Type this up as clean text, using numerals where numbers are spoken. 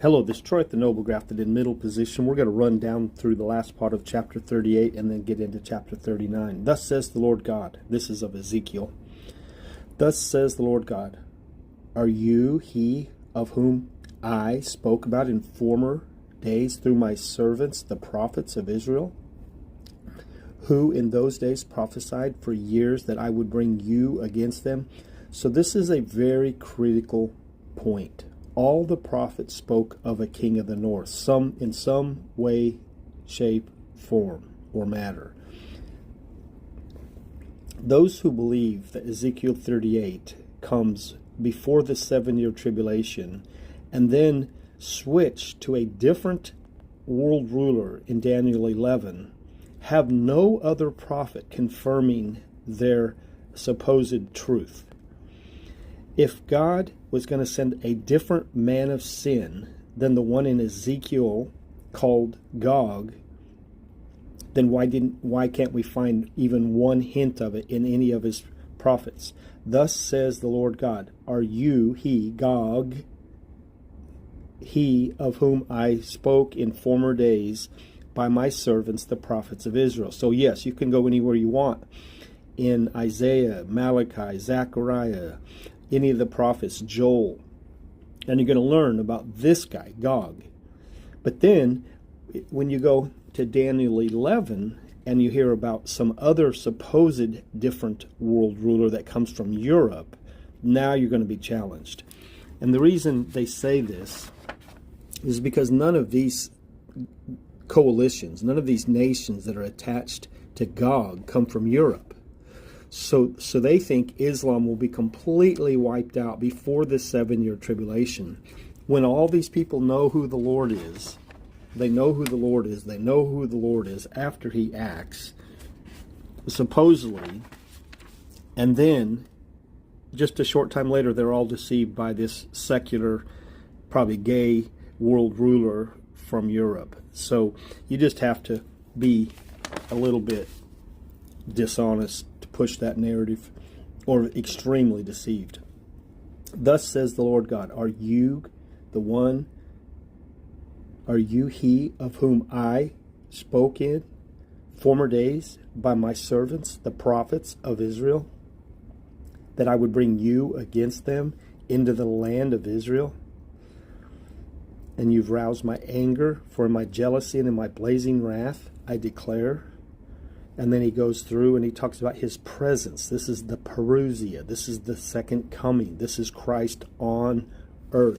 Hello, this is Troy at the Noble Grafted in middle position. We're going to run down through the last part of chapter 38 and then get into chapter 39. Thus says the Lord God. This is of Ezekiel. Thus says the Lord God, are you he of whom I spoke about in former days through my servants, the prophets of Israel, who in those days prophesied for years that I would bring you against them? So this is a very critical point. All the prophets spoke of a king of the north, in some way, shape, form, or matter. Those who believe that Ezekiel 38 comes before the 7-year tribulation and then switch to a different world ruler in Daniel 11 have no other prophet confirming their supposed truth. If God was going to send a different man of sin than the one in Ezekiel called Gog, then why can't we find even one hint of it in any of his prophets? Thus says the Lord God, are you he, Gog, he of whom I spoke in former days by my servants, the prophets of Israel? So yes, you can go anywhere you want in Isaiah, Malachi, Zechariah, any of the prophets, Joel, and you're going to learn about this guy, Gog. But then, when you go to Daniel 11, and you hear about some other supposed different world ruler that comes from Europe, now you're going to be challenged. And the reason they say this is because none of these coalitions, none of these nations that are attached to Gog come from Europe. So they think Islam will be completely wiped out before the 7-year tribulation. When all these people know who the Lord is, they know who the Lord is, they know who the Lord is after he acts, supposedly, and then just a short time later they're all deceived by this secular, probably gay world ruler from Europe. So you just have to be a little bit dishonest to push that narrative, or extremely deceived. Thus says the Lord God, are you he of whom I spoke in former days by my servants, the prophets of Israel, that I would bring you against them into the land of Israel? And you've roused my anger, for in my jealousy and in my blazing wrath I declare. And then he goes through and he talks about his presence. This is the parousia. This is the second coming. This is Christ on earth.